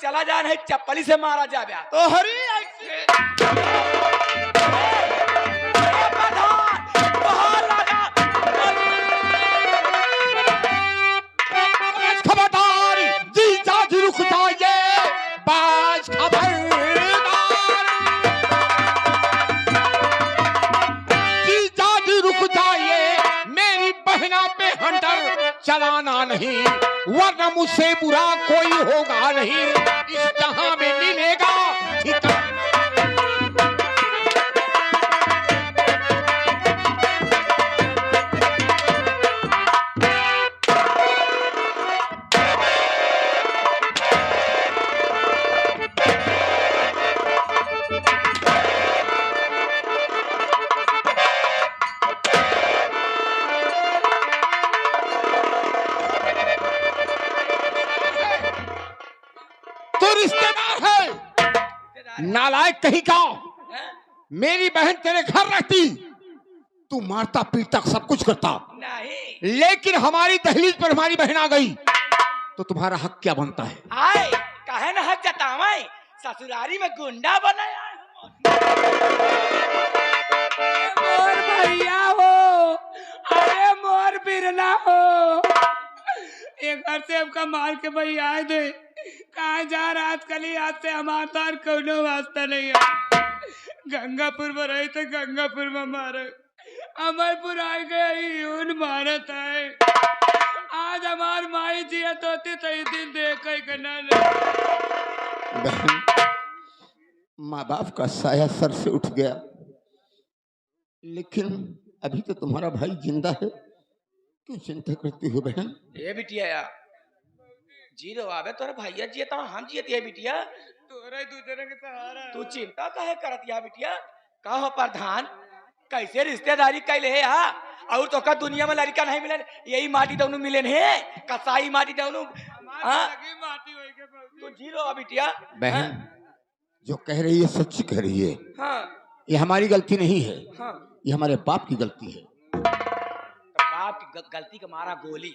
चला जा नहीं चप्पली से मारा जा ब्या तो हरी ऐसे खबरदार जीजा जी रुक जाइए बाज खबरदार जीजा जी रुक जाइए मेरी बहना पे हंटर चलाना नहीं वरना मुझसे बुरा कोई होगा नहीं इस जहां में मिलेगा ठिकाना। रिश्तेदार है नालायक कहीं का मेरी बहन तेरे घर रहती तू मारता पीटता सब कुछ करता नहीं लेकिन हमारी दहलीज पर हमारी बहन आ गई तो तुम्हारा हक क्या बनता है? आए कहे ना हक जतावे ससुरारी में गुंडा बनाया मोर भैया हो अरे मोर बिरना हो एक घर से हमका मार के भैया आए दे कहा जा रात कली आज से हमार तार कोनो वास्ता नहीं है गंगापुर में रही तो गंगापुर में मारे अमरपुर आ गए उन मारत है आज हमार माई जी तोती तो दिन देख करना बहन माँ बाप का साया सर से उठ गया लेकिन अभी तो तुम्हारा भाई जिंदा है क्यों चिंता करती हो बहन? ये बिटिया यार जीरो आवे तोरे भैया जी तो हम जियती है बिटिया तोरे दूसरे के सहारा तू चिंता काहे करत या बिटिया का हो प्रधान कैसे रिश्तेदारी कैले है हा और तो का दुनिया में लड़का नहीं मिले यही माटी दोनों मिले है कसाई माटी दोनों हां तू जीरो आ बिटिया बहन जो कह रही है सच कह रही है। हां ये हमारी गलती नहीं है। हां ये हमारे बाप की गलती है। तो बाप की गलती का मारा गोली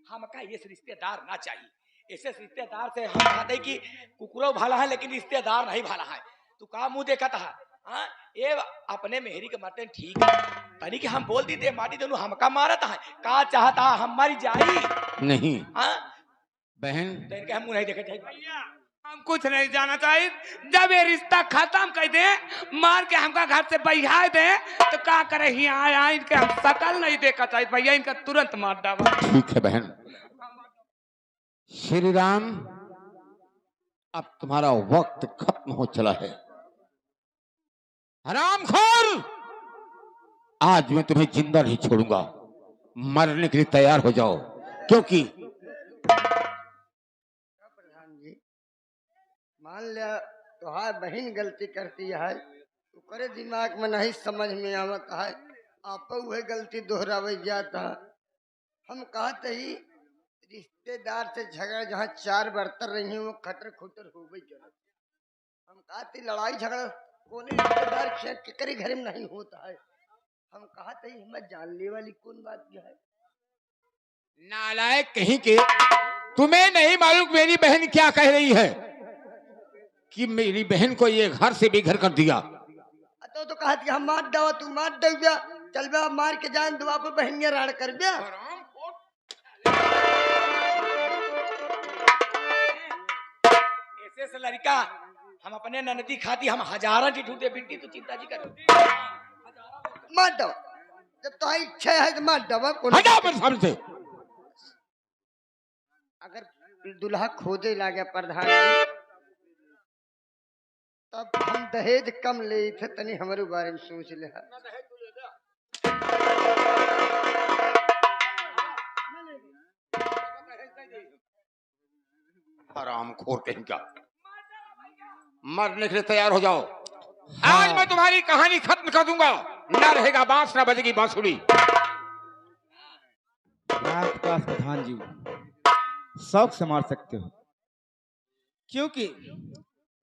हमका ये रिश्तेदार ना चाहिए ऐसे रिश्तेदार से हम कहते कि कुकुरो भाला है लेकिन रिश्तेदार नहीं भाला है तू का मुंह देखा था हाँ ये अपने मेहरी के मरते ठीक है तनी कि हम बोल देते माटी दोनों हमका मारता है का चाहता हमारी जाई नहीं हाँ बहन तो इनके हम मुंह नहीं देखे भैया हम कुछ नहीं जाना चाहिए जब ये रिश्ता खत्म कर दे मार के हमका घर से बहिया दे तो का करे यहाँ इनके हम शकल नहीं देखा चाहिए भैया इनका तुरंत मार डावा ठीक है बहन। श्री राम अब तुम्हारा वक्त खत्म हो चला है। हरामखोर आज मैं तुम्हें जिंदा नहीं छोड़ूंगा मरने के लिए तैयार हो जाओ क्योंकि मान लिया तुहार बहन गलती करती है तो करे दिमाग में नहीं समझ में आवत है आप वह गलती दोहरावे जाता हम कहते ही रिश्तेदार से झगड़ा जहाँ चार बर्तर रही हैं वो खटर खुटर हो गई कर हम कहते लड़ाई झगड़ा कोने रिश्तेदार के करे घर में नहीं होता है हम कहते ही हमें जानने वाली कौन बात क्या है? नालायक कहीं के तुम्हें नहीं मालूम मेरी बहन क्या कह रही है कि मेरी बहन को ये घर से बेघर कर दिया तो कहा हम मार दवा तू मार दे गया चल बे मार के जान दुआ पर बहनिया राड़ कर दिया ऐसे से लड़का हम अपने ननदी खाती हम हजारों की ढूंढे बिट्टी तो चिंता जी करो मार दवा जब तो इच्छा है तो मार दवा से अगर दुल्हा खोजे लागे प्रधान जी तब हम दहेज कम ले थे तनी हमारे बारे में सोच ले हरामखोर कहीं का मरने के लिए तैयार हो जाओ। आज मैं तुम्हारी कहानी खत्म कर दूंगा ना रहेगा बांस ना बजेगी बांसुरी। प्रधान जी शौक से मार सकते हो क्योंकि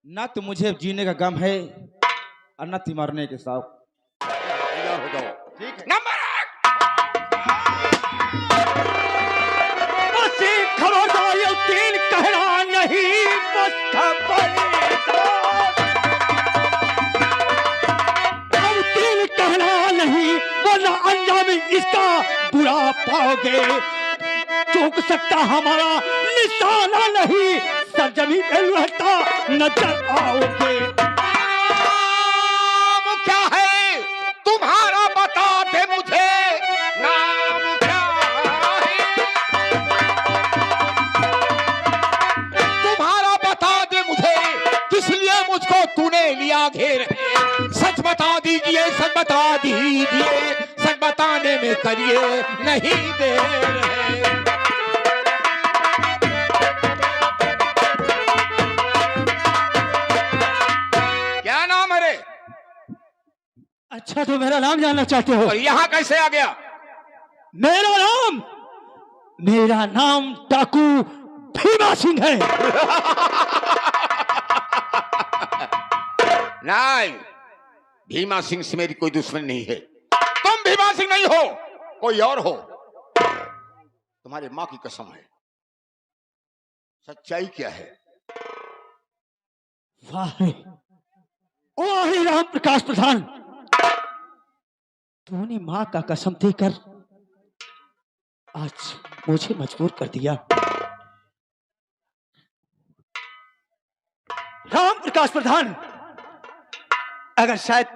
ना तो मुझे जीने का गम है और न तो मरने के शौक। तैयार हो जाओ। ठीक है नंबर 1 खबरदार 3 कहना नहीं उसका परिधान। अब दिल कहना नहीं वरना अंजाम इसका बुरा पाओगे। चूक सकता हमारा निशाना नहीं, सरजमी पे लहता नजर आओगे। नाम क्या है तुम्हारा बता दे मुझे, नाम क्या है तुम्हारा बता दे मुझे, किस लिए मुझको तूने लिया घेर है। सच बता दीजिए, सच बता दीजिए, सच बताने में करिए नहीं देर है। क्या नाम है रे? अच्छा, तो मेरा नाम जानना चाहते हो? और यहाँ कैसे आ गया? मेरा नाम डाकू भीमा सिंह है। नहीं, भीमा सिंह से मेरी कोई दुश्मनी नहीं है। तुम भीमा सिंह नहीं हो, कोई और हो। तुम्हारी माँ की कसम है। सच्चाई क्या है? वाह रे, वाह रे राम प्रकाश प्रधान, तूने माँ का कसम देकर आज मुझे मजबूर कर दिया। राम प्रकाश प्रधान, अगर शायद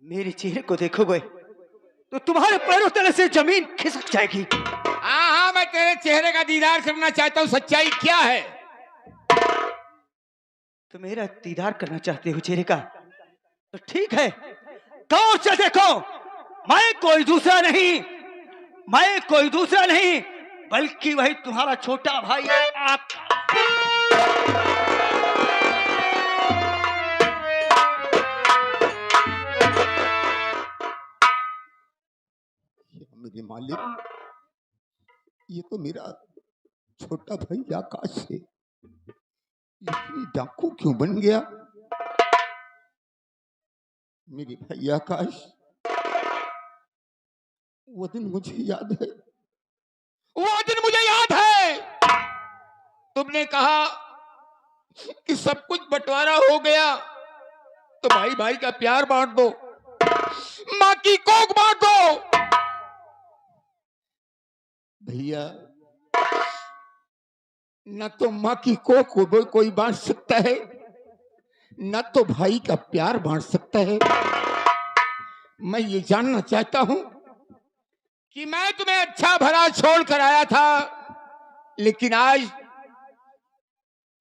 मेरे चेहरे को देखोगे तो तुम्हारे पैरों तले से जमीन खिसक जाएगी। हाँ, मैं तेरे चेहरे का दीदार करना चाहता हूँ। सच्चाई क्या है? तो मेरा दीदार करना चाहते हो चेहरे का, तो ठीक है, गौर से देखो। मैं कोई दूसरा नहीं, बल्कि वही तुम्हारा छोटा भाई मेरे मालिक, ये तो मेरा छोटा भाई आकाश है। ये डाकू क्यों बन गया? मेरे भाई आकाश, वो दिन मुझे याद है, तुमने कहा कि सब कुछ बंटवारा हो गया तो भाई भाई का प्यार बांट दो, माँ की कोख बांट दो। भैया, न तो माँ की कोख को कोई बांट सकता है, न तो भाई का प्यार बांट सकता है। मैं ये जानना चाहता हूं कि मैं तुम्हें अच्छा भला छोड़ कर आया था, लेकिन आज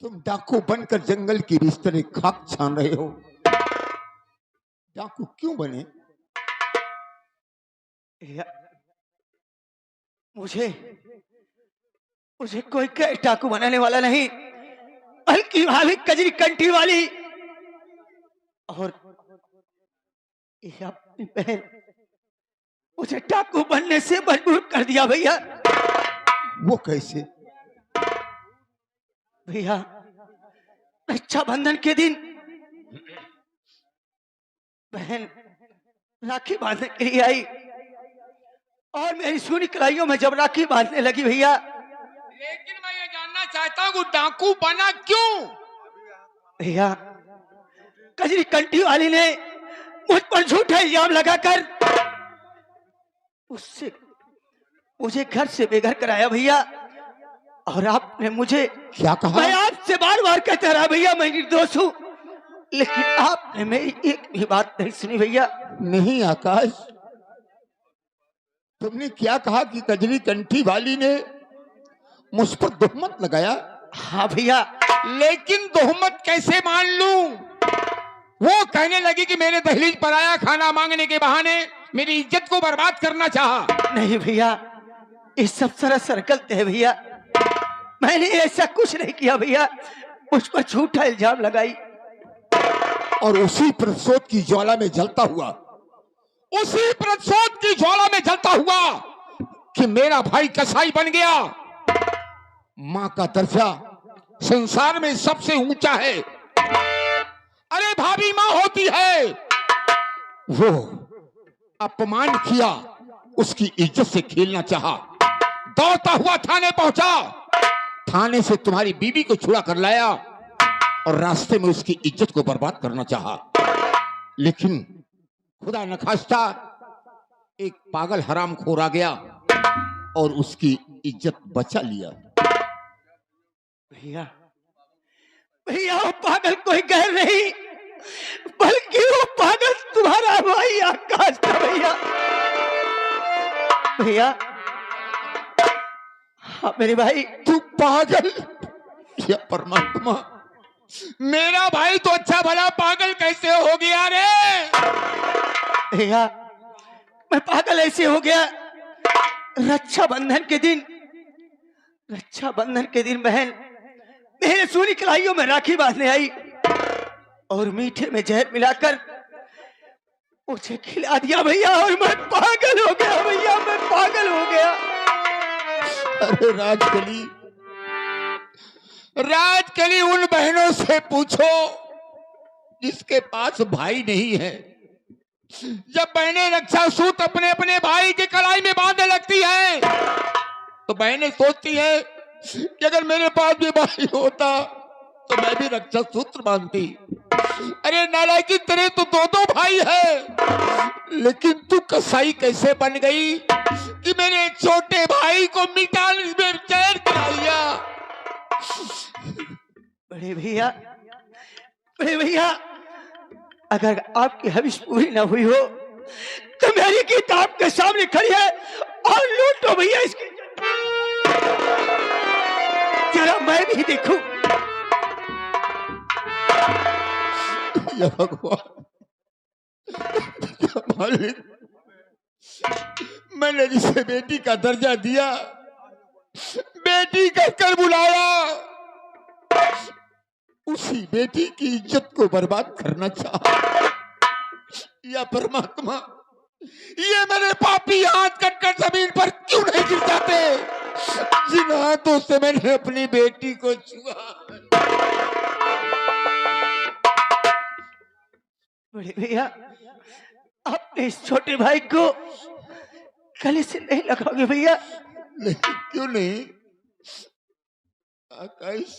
तुम डाकू बनकर जंगल की बिस्तर खाक छान रहे हो। डाकू क्यों बने? मुझे कोई डाकू बनाने वाला नहीं, बल्कि वाली कजरी कंठी वाली और ये अपनी बहन मुझे डाकू बनने से मजबूर कर दिया। भैया, वो कैसे? भैया, रक्षाबंधन के दिन बहन राखी बांधने के लिए आई और मेरी सूनी कलाइयों में जब राखी बांधने लगी भैया। लेकिन मैं ये जानना चाहता हूँ डाकू बना क्यों? भैया, कजरी कंठी वाली ने मुझ पर झूठा इल्जाम लगाकर उससे मुझे घर से बेघर कराया भैया। और आपने मुझे क्या कहा? मैं आपसे बार बार कहता रहा भैया मैं निर्दोष हूँ, लेकिन आपने मेरी एक भी बात नहीं सुनी भैया। नहीं आकाश, तुमने क्या कहा कि कजरी कंठी वाली ने मुझ पर तोहमत लगाया? हाँ भैया। लेकिन तोहमत कैसे मान लूं? वो कहने लगी कि मेरे दहलीज पर आया, खाना मांगने के बहाने मेरी इज्जत को बर्बाद करना चाहा। नहीं भैया, ये सब सरासर गलत है भैया, मैंने ऐसा कुछ नहीं किया भैया, मुझ पर झूठा इल्जाम लगाई। और उसी प्रतिशोध की ज्वाला में जलता हुआ कि मेरा भाई कसाई बन गया। माँ का दर्जा संसार में सबसे ऊंचा है। अरे भाभी माँ होती है, वो अपमान किया, उसकी इज्जत से खेलना चाहा, दौड़ता हुआ थाने पहुंचा, थाने से तुम्हारी बीवी को छुड़ा कर लाया और रास्ते में उसकी इज्जत को बर्बाद करना चाहा, लेकिन खुदा न खास्ता एक पागल हरामखोर आ गया और उसकी इज्जत बचा लिया। भैया भैया वो पागल कोई गैर नहीं, बल्कि वो पागल तुम्हारा भाई आकाश था भैया। भैया हाँ मेरे भाई। तू पागल या परमात्मा, मेरा भाई तो अच्छा भला पागल कैसे हो गया रे? भैया मैं पागल ऐसे हो गया, रक्षाबंधन के दिन बहन मेरे सोनी कलाइयों में राखी बांधने आई और मीठे में जहर मिलाकर मुझे खिला दिया भैया, और मैं पागल हो गया भैया, मैं पागल हो गया। अरे राजकली उन बहनों से पूछो जिसके पास भाई नहीं है। जब बहनें रक्षा सूत्र अपने अपने भाई की कलाई में बांधने लगती है तो बहनें सोचती है कि अगर मेरे पास भी भाई होता तो मैं भी रक्षा सूत्र बांधती। अरे नालायकी, तेरे तो दो भाई है, लेकिन तू कसाई कैसे बन गई कि मेरे छोटे भाई को मिटाने में चैन कराया। बड़े भैया अगर आपकी हविस पूरी ना हुई हो तो मेरी गीत आपके सामने खड़ी है और लूटो भैया इसकी, जरा मैं भी देखूं। या भगवान, मालिक, मैंने जिसे बेटी का दर्जा दिया, बेटी कहकर बुलाया, उसी बेटी की इज्जत को बर्बाद करना चाहा। या परमात्मा, ये मेरे पापी हाथ कटकर जमीन पर क्यों नहीं गिर जाते जिन हाथों से मैंने अपनी बेटी को छुआ। बड़े भैया अपने इस छोटे भाई को गले से नहीं लगाओगे भैया? नहीं, क्यों नहीं आकाश,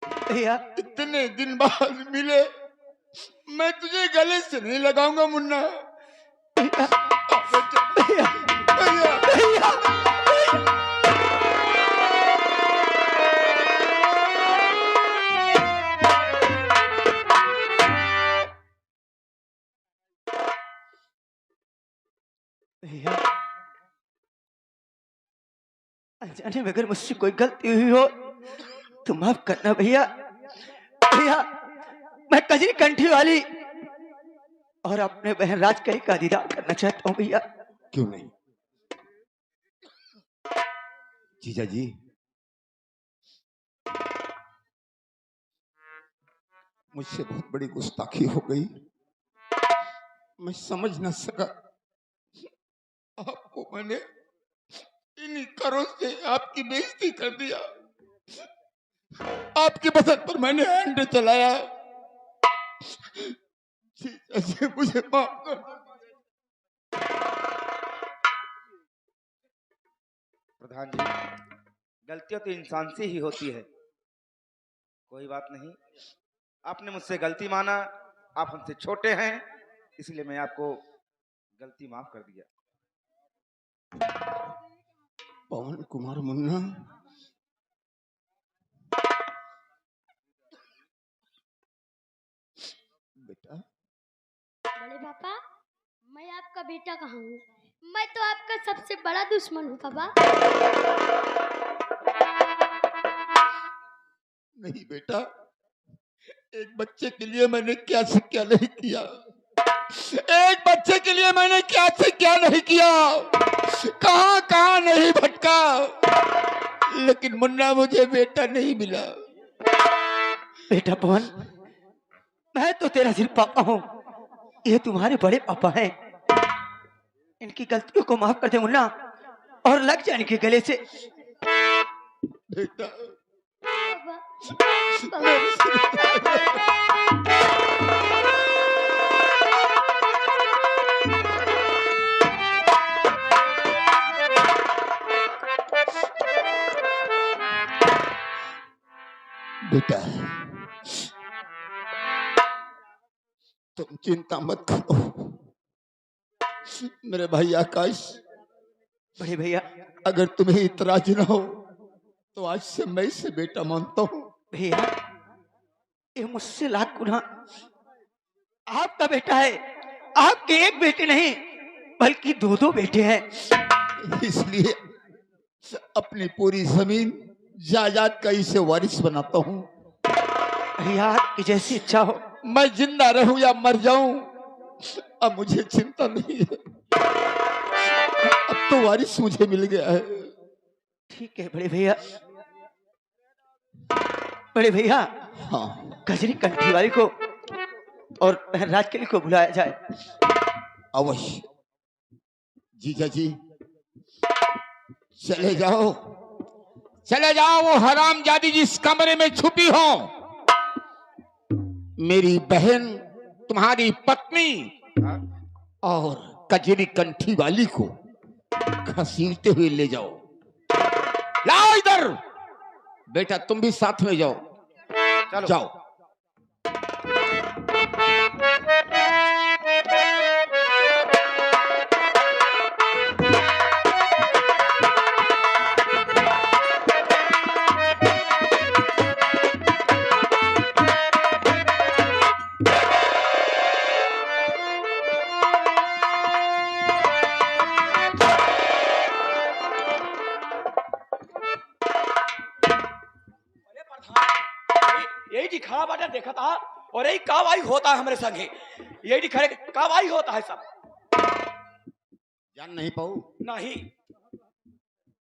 भैया इतने दिन बाद मिले, मैं तुझे गले से नहीं लगाऊंगा मुन्ना। भैया भैया भैया भैया भैया अनजाने में अगर मुझसे कोई गलती हुई हो तो माफ करना भैया। भैया मैं कजरी कंठी वाली और अपने बहन राजकली का दीदार करना चाहता हूँ भैया। क्यों नहीं जीजा जी, मुझसे बहुत बड़ी गुस्ताखी हो गई, मैं समझ न सका। आपको मैंने इन्हीं करों से आपकी बेइज्जती कर दिया, आपकी पसंद पर मैंने हैंड चलाया। जी, मुझे माफ कर। प्रधान जी, गलतियां तो इंसान से ही होती है, कोई बात नहीं। आपने मुझसे गलती माना, आप हमसे छोटे हैं, इसलिए मैं आपको गलती माफ कर दिया। पवन कुमार मुन्ना, बेटा। बड़े पापा, मैं आपका बेटा कहाँ हूँ? मैं तो आपका सबसे बड़ा दुश्मन हूँ पापा। नहीं बेटा, एक बच्चे के लिए मैंने क्या से क्या नहीं किया, एक बच्चे के लिए मैंने क्या से क्या नहीं किया, कहां कहां नहीं भटका, लेकिन मुन्ना मुझे बेटा नहीं मिला। बेटा पवन, मैं तो तेरा सिर्फ पापा हूँ, ये तुम्हारे बड़े पापा हैं। इनकी गलतियों को माफ कर दे मुन्ना और लग जा इनके गले से। बेटा बेटा तुम चिंता मत करो। मेरे भाई आकाश, बड़े भैया, अगर तुम्हें इतराज न हो तो आज से मैं इसे बेटा मानता हूँ। भैया ये मुझसे लाख गुना आपका बेटा है। आपके एक बेटे नहीं बल्कि दो दो बेटे हैं। इसलिए अपनी पूरी जमीन जायदाद का इसे वारिस बनाता हूँ। भैया आपकी जैसी इच्छा हो। मैं जिंदा रहूं या मर जाऊं अब मुझे चिंता नहीं है। अब तो वारिस मुझे मिल गया है। ठीक है बड़े भैया। बड़े भैया, हाँ गजरी कंठी वाली को और बहन राजकली को बुलाया जाए। अवश्य जीजा जी, चले जाओ चले जाओ। वो हरामजादी जिस कमरे में छुपी हो, मेरी बहन, तुम्हारी पत्नी और कजरी कंठी वाली को घसीटते हुए ले जाओ। लाओ इधर। बेटा तुम भी साथ में जाओ। चलो। जाओ। यही दिखा बाटा देखा था और यही कावाई होता है हमारे संगे। यही दिखा कावाई होता है सब। जान नहीं पाऊ? नहीं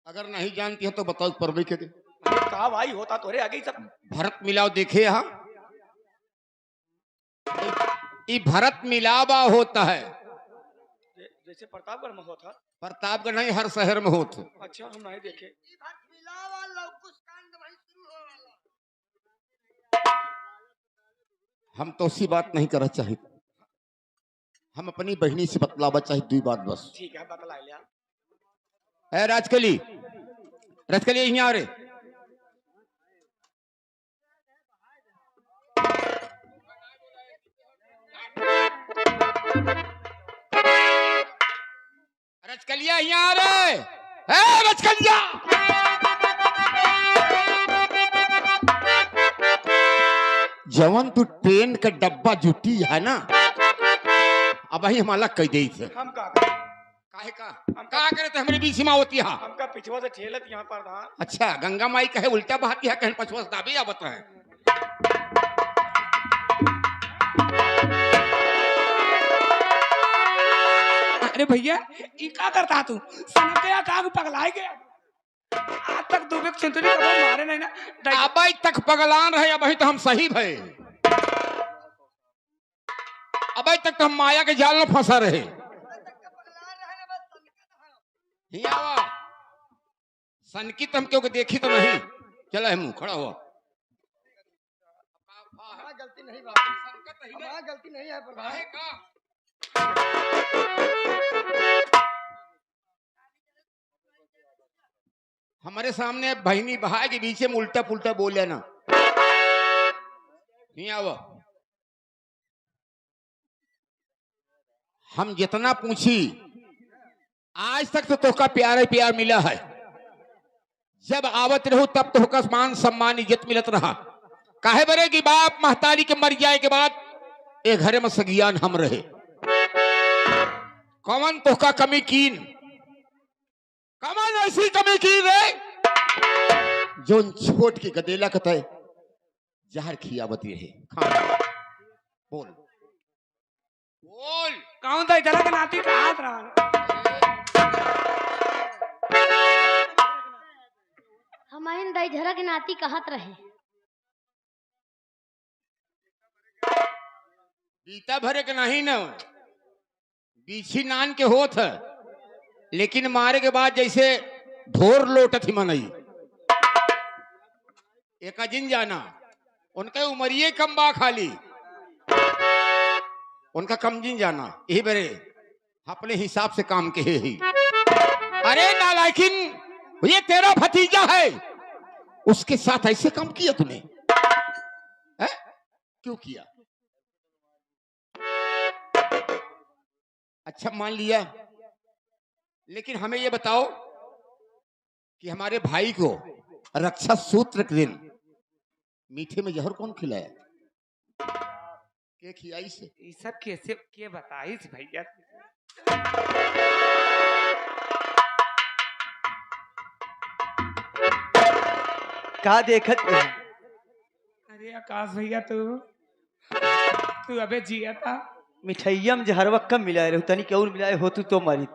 अगर नहीं जानती है तो बताओ परवे के दे। कावाई होता तो रे आगे सब। भरत मिलाव देखे यहाँ? ये भरत मिलावा होता है। जैसे प्रतापगढ़ में होता। प्रतापगढ़ नहीं, हर शहर में होता। अच्छा हम नहीं देखे। हम तो उसी बात नहीं करना चाहिए। हम अपनी बहनी से बतलावा चाहिए दुई बात बस। ठीक है बतला लिया। है राजकली, राजकली यहाँ आ रे। राजकलिया यहाँ आ रे। है राजकलिया। जवन तू ट्रेन का डब्बा जुटी है ना, अब ही हमारा कह दे। हम का काहे का का करे तो हमारे बीच में होती है। हमका पिछवा से ठेलत यहाँ पर था। अच्छा गंगा माई कहे उल्टा बहाती है, कहीं पछुआ से दाबी आवत है। अरे भैया ये क्या करता तू? सनक गया का पगलाए गया। आज तक दुबे सेंचुरी कब मारे नहीं ना। अबे तक पगलान रहे, अबे तो हम सही भय। अबे तक तो हम माया के जाल में फंसा रहे। सनकी तो हम क्यों देखी तो नहीं। चला है मुंह खड़ा हुआ। गलती नहीं बाबू, हमारा गलती नहीं है प्रधान। हमारे सामने बहनी बहाय के बीच में उल्टा पुल्टा बोले ना। नहीं आवा। हम जितना पूछी आज तक तो तोहका प्यार ही प्यार मिला है। जब आवत रहो तब तोहका मान सम्मान इज्जत मिलत रहा। काहे बरे की बाप महतारी के मर जाए के बाद एक घरे में सगियान हम रहे। कौन तोहका कमी कीन? कमान ऐसी कमी की रे जो छोट की गदेला कतय जहर खियावती रहे। बोल बोल। कौन था इधर के नाती का हाथ रहा? हमारे दाई झरा के नाती कहत रहे। बीता भरे के नहीं न, बीछी नान के होत है, लेकिन मारे के बाद जैसे ढोर लोटत ही मनई। एक जिन जाना उनका उमरिए कम बा खाली, उनका कम जिन जाना यही बरे अपने हिसाब से काम के ही। अरे नालायकिन, ये तेरा भतीजा है, उसके साथ ऐसे काम किया तूने? क्यों किया? अच्छा मान लिया, लेकिन हमें ये बताओ कि हमारे भाई को रक्षा सूत्र के दिन मीठे में जहर कौन खिलाया? के खियाई से? ये सब कैसे के बताइस भैया? का देखत है? अरे आकाश भैया तू अबे जिया था? मिठाइया में जहरवा कम मिलाए रहो, तनी क्यों मिलाए हो तो मारी।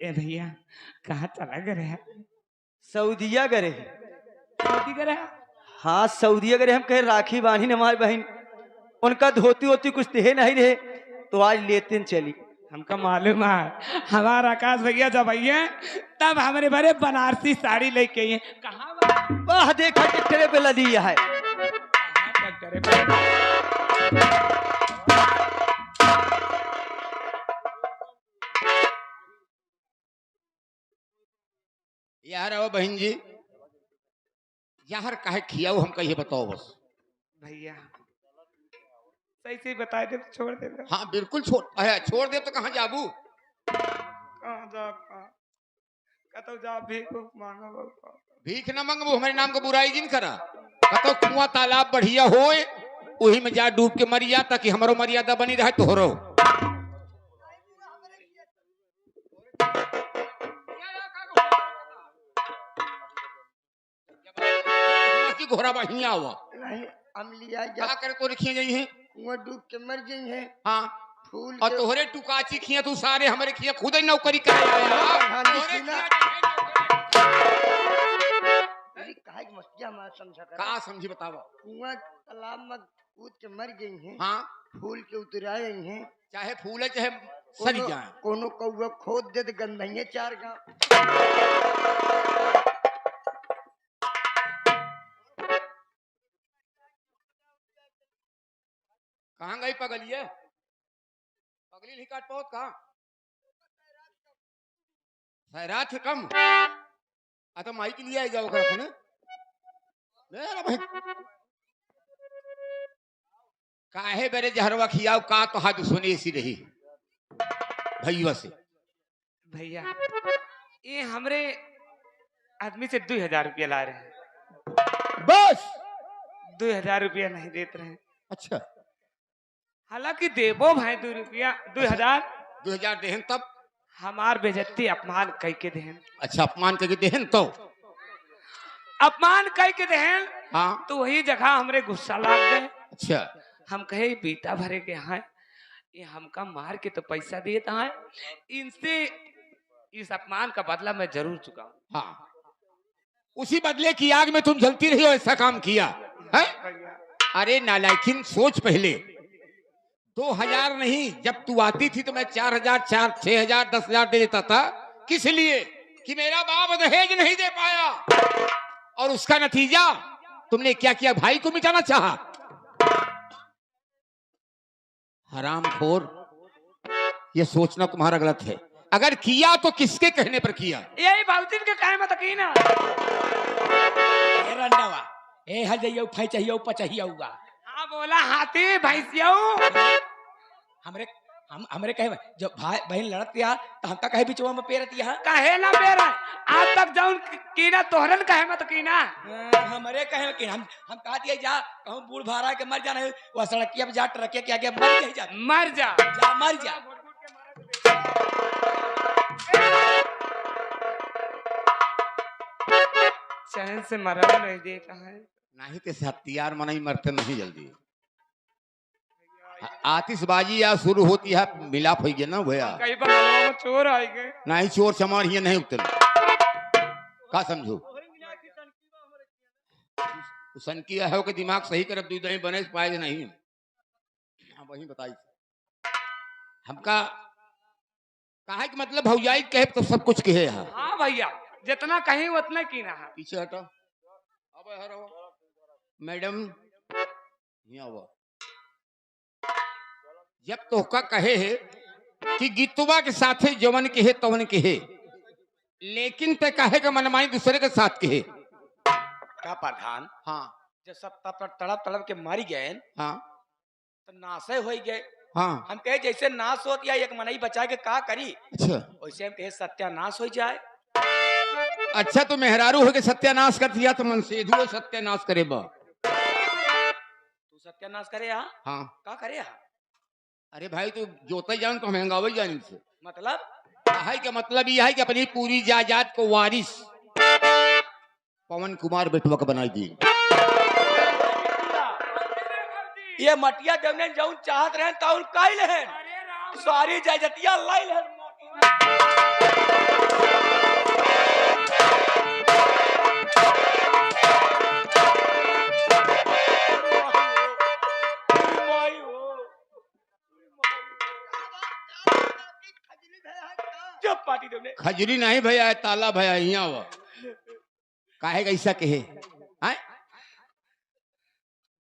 ए भैया कहाँ चला गए? सऊदिया गरे। शादी करे? हाँ सऊदिया गरे, हम कहे राखी बांधी न हमारी बहन, उनका धोती होती कुछ दे नहीं रहे तो आज लेते न चली। हमका मालूम है, हमारा आकाश भैया जब आइए तब हमारे बड़े बनारसी साड़ी लेके आइए। कहाँ वाह देखा ट्रैक्टर पे लदी है। ट्रैक्टर पे? यार आओ बहन जी, यार काहे खियाओ हमका ये बताओ बस। भैया सही से बताए दे तो छोड़ दे। हाँ बिल्कुल छोड़ दे तो कहाँ जाबू? कहाँ जा कतो जा भीख मांगा बाबा। भीख न मंगबू, हमारे नाम का बुराई जिन करा। कतो कुआं तालाब बढ़िया होए वही में जा डूब के मरिया, ताकि हमारो मर्यादा बनी रहे तोहरो। घोड़ा बढ़िया हुआ नहीं हम लिया क्या करे तो रखिए जाई है, कुआं डूब के मर जाई है। हाँ फूल और के तोहरे टुकाची खिया तू सारे हमारे खिया खुद ही नौकरी करे आया। तोहरे खिया काहे की मस्तिया हमारा समझा कर। का समझी बतावा? कुआं तालाब में कूद के मर गई हैं। हाँ फूल के उतरा गई हैं। चाहे फूले चाहे सरी जाए। कोनो कौवा खोद दे तो गंधाइए 4 गांव। कहाँ गई पगलिए? पगली नहीं काट पाओ कहाँ? खैरात है कम तो माई के लिए आ जाओ कर ने मेरा भाई। काहे बेरे जहरवा खियाओ का तो हाथ सुने ऐसी रही भैया से। भैया ये हमरे आदमी से 2000 रुपया ला रहे हैं। बस 2000 रुपया नहीं देते रहे। अच्छा हालांकि देवो भाई 2 रुपया 2000 देहन तब हमार बेजती अपमान कह के देहन। अच्छा अपमान करके देहन तो अपमान कह के देहन। हाँ तो वही जगह हमरे गुस्सा लाग गए। अच्छा हम कहे बीता भरे के हैं, ये हमका मार के तो पैसा देता है, इनसे इस अपमान का बदला मैं जरूर चुकाऊं। हाँ उसी बदले की आग में तुम जलती रही हो, ऐसा काम किया है? अरे नालायकिन सोच पहले। 2000 नहीं, जब तू आती थी तो मैं 4000 6000 10,000 दे देता था। किस लिए? कि मेरा बाप दहेज नहीं दे पाया, और उसका नतीजा तुमने क्या किया? भाई को मिटाना चाहा। हरामखोर, ये सोचना तुम्हारा गलत है। अगर किया तो किसके कहने पर किया? यही बाबूजी के काहे मत की ना। ए रंडावा, ए हल जाइयो फाई चाहिए पचाहिए होगा। हाँ बोला हाथी भैंसियों। हमरे कहे जब भाई बहन लड़त या तो हम कहे बिचवा में पेरत या कहे ना पेरा आज तक जाऊन कीना तोहरन कहे मत कीना। हमरे कहे कि हम कहा दिए जा कहूं बूढ़ भारा के मर जाना है, वो सड़किया पे जा ट्रके के आगे मर जाए जा मर जा मर जा। चैन से मरा नहीं देता है। नहीं तो हथियार मनाई मरते नहीं जल्दी। आतिशबाजी या शुरू होती है, मिलाप हो गया ना भैया। कई बार चोर आए गए। नहीं चोर चमार ये नहीं उतर का समझो। सन किया है कि दिमाग सही कर दूध नहीं बने पाए नहीं। हाँ वही बताई हमका कहा कि मतलब भौजाई कहे तो सब कुछ कहे है। हाँ भैया जितना कहीं उतना कीना है। पीछे हटो। अब मैडम यहाँ आओ। जब तोहका कहे है कि गीतवा के साथे जवन के है तवन के है, लेकिन ते कहे का मनमानी दूसरे के साथ के है का प्रधान? हाँ जब सब तड़प तड़प के मारी गए हाँ तो नाशे हो गए। हाँ हम कहे जैसे नाश होती है एक मनई बचा के का करी, अच्छा वैसे हम कहे सत्यानाश हो जाए। अच्छा, तो मेहरारू हो के सत्यानाश कर दिया तो मन सेधु सत्यानाश करे बा। तू सत्यानाश करे यहाँ हाँ का करे यहाँ अरे भाई तू जोते जान तो महंगावल जान से मतलब है क्या मतलब यह है कि अपनी पूरी जायदाद को वारिस पवन कुमार बेटवा का बनाई दी। ये मटिया देवने जौन चाहत रहे तौन काइल है सारी जायजतिया लाइल है। जब पार्टी देवने खजरी नहीं भैया है, ताला भैया यहाँ वो काहे ऐसा कहे हैं?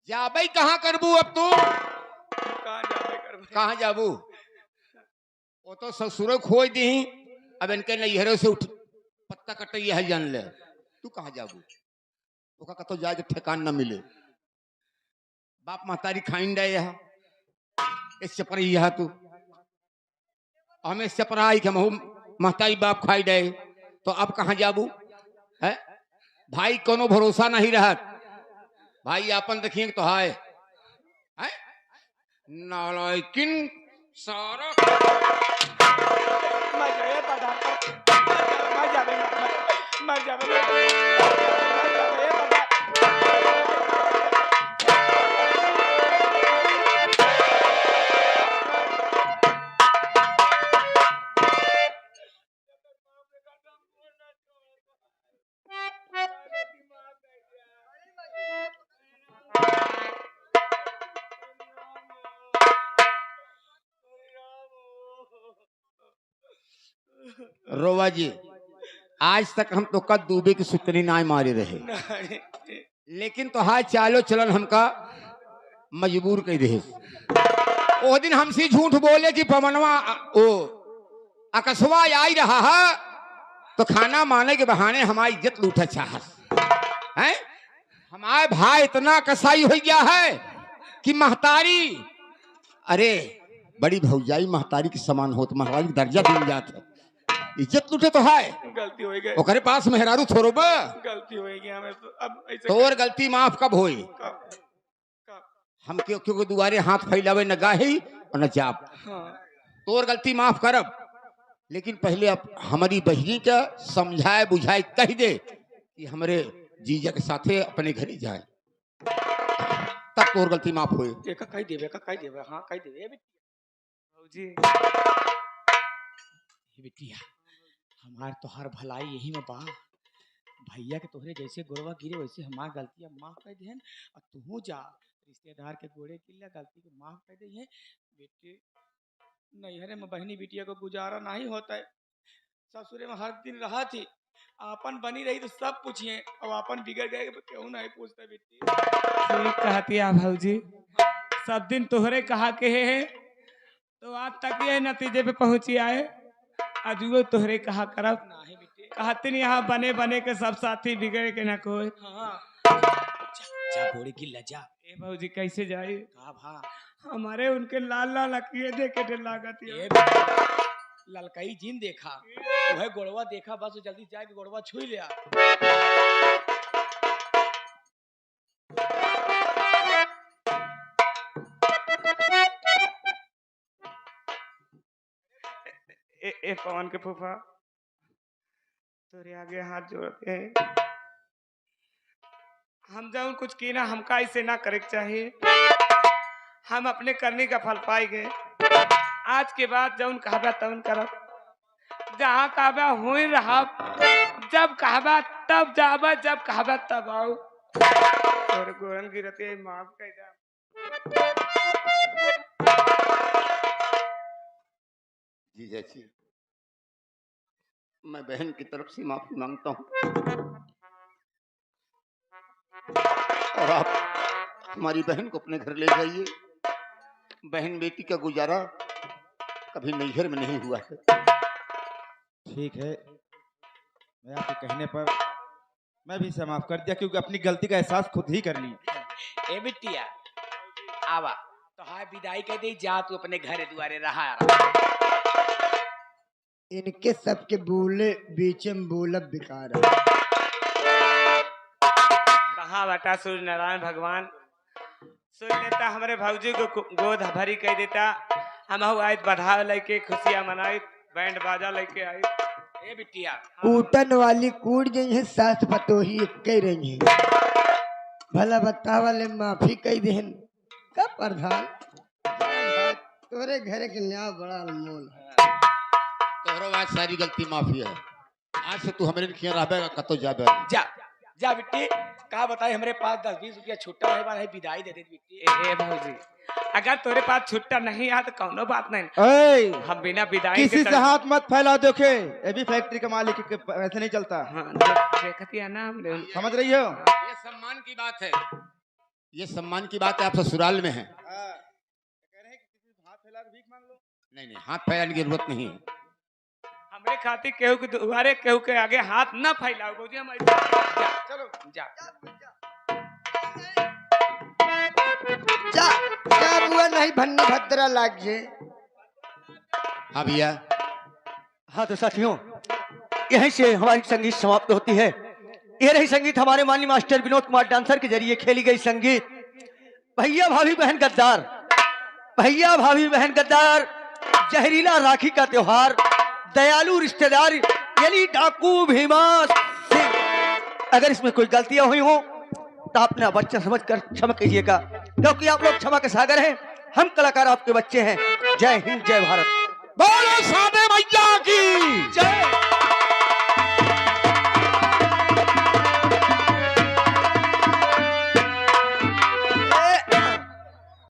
जाबई कहाँ करबू अब तू? कहाँ जाबे कर कहाँ जाबू? वो तो ससुर खोज दी, अब इनके नैहरों से उठ पत्ता कटई है जान ले। तू कहाँ जाबू? ओका कतो जाए के ठिकान न मिले। बाप महतारी खाइन डे यहाँ इस चपरी यहाँ तू हमें चपराई के महू महतारी बाप खाई डे, तो अब कहाँ जाबू है? भाई कोनो भरोसा नहीं रहा। भाई आपन देखिए तो है नालायकिन सारा मर जावे रोवा जी, आज तक हम तो कद डूबे की सुतनी नाय मारे रहे, लेकिन तो हाय चालो चलन हमका मजबूर कर दे। वो दिन हमसे झूठ बोले कि पवनवा ओ अकस्वा आई रहा है तो खाना माने के बहाने हमारी इज्जत लूटा चाहत है। हमारे भाई इतना कसाई हो गया है कि महतारी अरे बड़ी भौजाई महतारी के समान हो तो महतारी का दर्जा मिल जाता है, इज्जत लूटे तो है। गलती हो गई, ओकरे पास मेहरारू थोड़ो बा, गलती हो गई हमें तो अब ऐसे तोर गलती माफ कब होई? कब हम क्यों दुआरे हाथ फैलावे न गाही और न जाप। हाँ तोर गलती माफ करब, लेकिन पहले अब हमारी बहनी का समझाए बुझाए कह दे कि हमरे जीजा के साथे अपने घर ही जाए, तब तोर गलती माफ होए। देखा कह देवे हाँ कह देवे भौजी बिटिया हमार तो हर भलाई यही में बा। भैया के तोहरे जैसे गोरवा गिरे वैसे हमार गलतियां माफ कर देहन और तू जा रिश्तेदार के गोड़े किल्ला गलती को माफ कर दे है। बेटे नैहरे में बहनी बिटिया को गुजारा नहीं होता है, ससुरे में हर दिन रहा थी, आपन बनी रही तो सब पूछिए, अब आपन बिगड़ गए तो क्यों नहीं पूछता बेटी। ठीक कहती है भौजी, सब दिन तोहरे कहा के है तो आज तक ये नतीजे पे पहुंची आए। आज वो तोहरे कहा करब नहीं बेटे कहते यहाँ बने बने के सब साथी बिगड़ के न कोई। हाँ जा घोड़े की लजा ए भौजी कैसे जाए? का भा हमारे उनके लाल लाल अकिए देखे डर लागत है। ये बेटा, ललकाई जीन देखा वह गोड़वा देखा बस जल्दी जाके गोड़वा छुई ले आ। ए पवन के फूफा तोरे आगे हाथ जोड़ते हैं, हम जाऊं कुछ की ना हमका इसे ना करे चाहिए। हम अपने करने का फल पाए गए, आज के बाद जौन कहबा तौन करब, जहाँ कहबा हो रहा, जब कहबा तब जाबा, जब कहबा तब आओ। और गोरन गिरते माफ कर जा। जीजा जी, मैं बहन की तरफ से माफी मांगता हूँ और आप हमारी बहन को अपने घर ले जाइए। बहन बेटी का गुजारा कभी नैहर में नहीं हुआ है। ठीक है, मैं आपके कहने पर मैं भी इसे माफ कर दिया क्योंकि अपनी गलती का एहसास खुद ही कर ली। ए बिटिया आवा तो हाय विदाई कह दे, जा तू अपने घरे दुआरे रहा। इनके सबके बोले बीच में बोलब बेकार है। कहाँ बटा सूर्य नारायण भगवान सुन लेता, हमारे भौजी को गोद भरी कह देता, हम आए बधा लेके खुशियाँ मनाई, बैंड बाजा लेके आई। ए बिटिया कूटन वाली कूट गई है, सास पतोही एक रही है। भला बता वाले माफी कही देहन का प्रधान, तोरे घरे के न्याय बड़ा अनमोल है। तोहरो आज सारी गलती माफी है। आज से तू हमारे खिया रहबेगा, कतो जाबे। जा जा बिट्टी, कहा बताए हमारे पास 10-20 रुपया छुट्टा रहे बार है, विदाई दे दे बिट्टी। ए भौजी अगर तोरे पास छुट्टा नहीं आ तो कौनो बात नहीं, ओए, हम बिना विदाई किसी के से हाथ मत फैला। देखे ये भी फैक्ट्री का मालिक है, ऐसे नहीं चलता। हाँ, देखती है ना हमने समझ रही हो? ये सम्मान की बात है, ये सम्मान की बात है। आप ससुराल में हैं। कह रहे हैं कि किसी से हाथ फैला के भीख मांग लो। नहीं नहीं, हाथ फैलाने की जरूरत नहीं है। हमरे खातिर केहू के दुआरे केहू के आगे हाथ न फैलाओ भौजी। हम जा चलो जा जा जा बुआ नहीं भन्ना भद्रा लाग जे। हाँ भैया, हाँ तो साथियों, यहीं से हमारी संगीत समाप्त होती है। ये रही संगीत हमारे माननीय मास्टर विनोद कुमार डांसर के जरिए खेली गई संगीत। भैया भाभी बहन गद्दार, भैया भाभी बहन गद्दार, जहरीला राखी का त्योहार, दयालु रिश्तेदार यानी डाकू भीमा सिंह। अगर इसमें कोई गलतियां हुई हो तो अपना बच्चा समझकर क्षमा कीजिएगा, क्योंकि आप लोग क्षमा के सागर हैं, हम कलाकार आपके बच्चे हैं। जय हिंद, जय भारत। बोलो सादे भैया की जय।